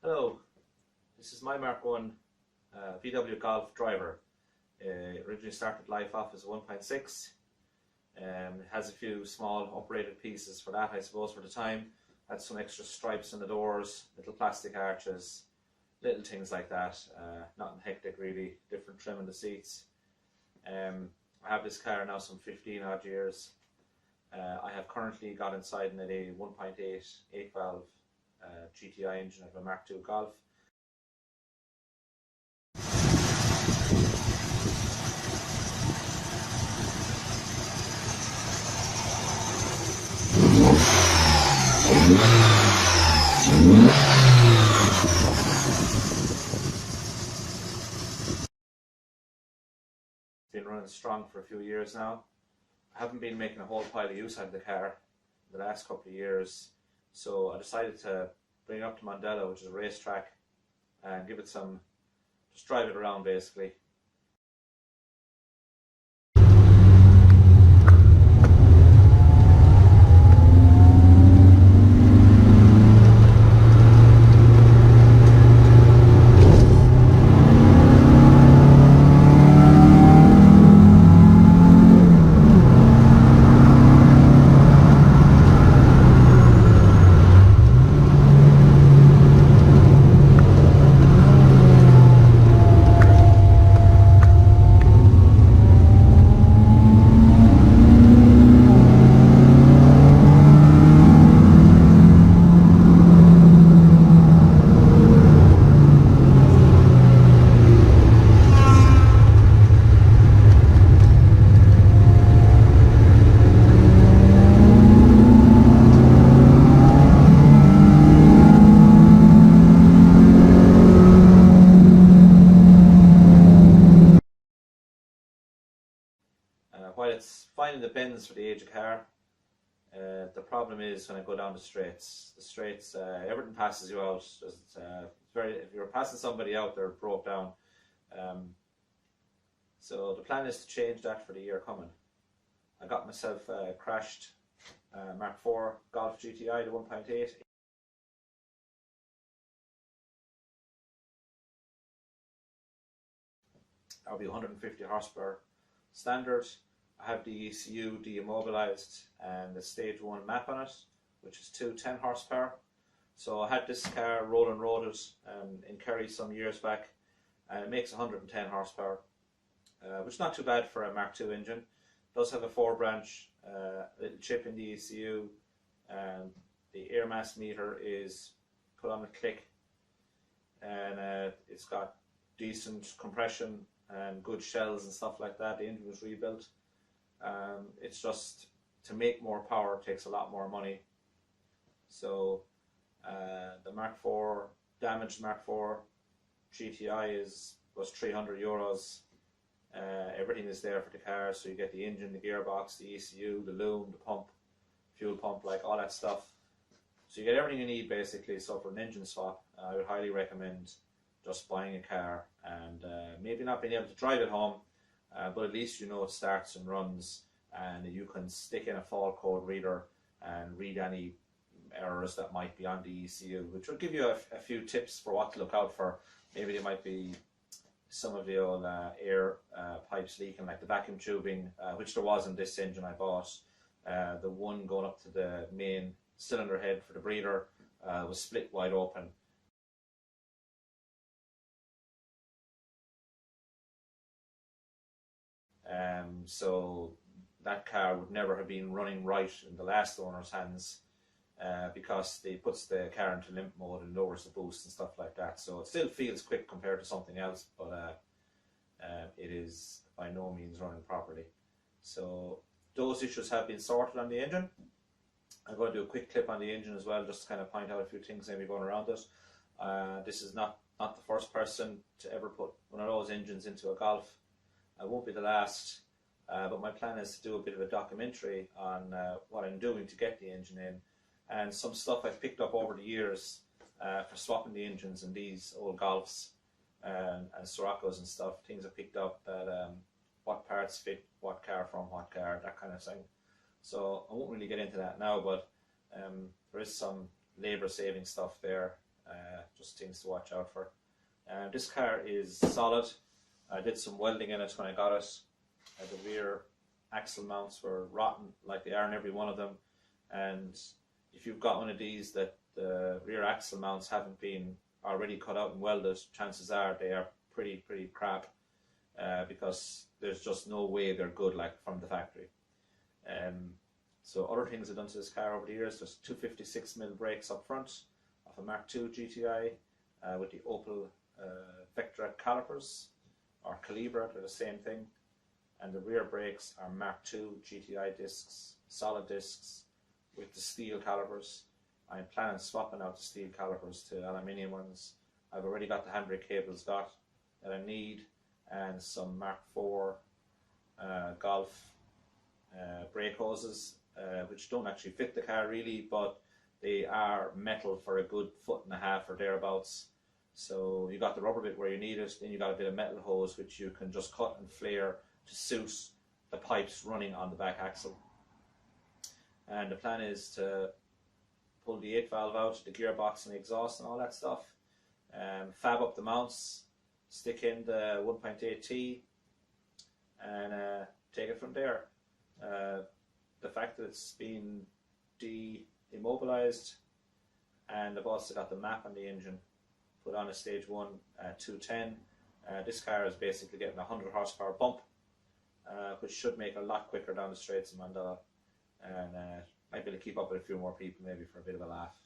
Hello, this is my Mark 1 VW Golf driver. Originally started life off as a 1.6. It has a few small uprated pieces for that, I suppose, for the time. Had some extra stripes on the doors, little plastic arches, little things like that. Nothing hectic really, different trim in the seats. I have this car now some 15 odd years. I have currently got inside in a 1.8 8-valve GTI engine of a Mark 2 Golf. Been running strong for a few years now. I haven't been making a whole pile of use out of the car the last couple of years, so I decided to bring it up to Mandela, which is a racetrack, and give it some, just drive it around basically. While it's fine in the bends for the age of car, the problem is when I go down the straights. Everything passes you out. If you're passing somebody out, they're broke down. So the plan is to change that for the year coming. I got myself a crashed Mark 4 Golf GTI, the 1.8. That'll be 150 horsepower standard. I have the ECU deimmobilized and the stage 1 map on it, which is 210 horsepower. So I had this car roll and roaded in Kerry some years back, and it makes 110 horsepower, which is not too bad for a Mark 2 engine. It does have a 4-branch little chip in the ECU, and the air mass meter is put on a click, and it's got decent compression and good shells and stuff like that. The engine was rebuilt. It's just, to make more power takes a lot more money. So the Mark 4, damaged Mark 4 GTI was €300. Everything is there for the car, so you get the engine, the gearbox, the ECU, the loom, the pump, fuel pump, like all that stuff. So you get everything you need basically. So for an engine swap, I would highly recommend just buying a car and maybe not being able to drive it home, but at least you know it starts and runs, and you can stick in a fault code reader and read any errors that might be on the ECU, which will give you a few tips for what to look out for. Maybe there might be some of the old air pipes leaking, like the vacuum tubing, which there was in this engine I bought. The one going up to the main cylinder head for the breather was split wide open. So that car would never have been running right in the last owner's hands, because it puts the car into limp mode and lowers the boost and stuff like that. So it still feels quick compared to something else, but it is by no means running properly. So those issues have been sorted on the engine. I'm going to do a quick clip on the engine as well, just to kind of point out a few things maybe going around it. This is not the first person to ever put one of those engines into a Golf. I won't be the last, but my plan is to do a bit of a documentary on what I'm doing to get the engine in, and some stuff I've picked up over the years for swapping the engines in these old Golfs and Siroccos and stuff. Things I picked up that what parts fit what car from what car, that kind of thing. So I won't really get into that now, but there is some labour saving stuff there just things to watch out for. This car is solid. I did some welding in it when I got it. The rear axle mounts were rotten, like they are in every one of them. And if you've got one of these that the rear axle mounts haven't been already cut out and welded, chances are they are pretty crap, because there's just no way they're good like from the factory. So other things I've done to this car over the years, there's 256mm brakes up front of a Mark II GTI with the Opel Vectra calipers, or Calibra, they're the same thing. And the rear brakes are Mark II GTI discs, solid discs with the steel calipers. I'm planning swapping out the steel calipers to aluminium ones. I've already got the handbrake cables that I need, and some Mark IV Golf brake hoses, which don't actually fit the car really, but they are metal for a good 1.5 or thereabouts. So you got the rubber bit where you need it, then you got a bit of metal hose which you can just cut and flare to suit the pipes running on the back axle. And the plan is to pull the 8 valve out, the gearbox and the exhaust and all that stuff, fab up the mounts, stick in the 1.8T, and take it from there. The fact that it's been immobilized, and I've also got the map on the engine, put on a stage 1 210. This car is basically getting a 100 horsepower bump, which should make it a lot quicker down the straights in Mandela, and might be able to keep up with a few more people maybe for a bit of a laugh.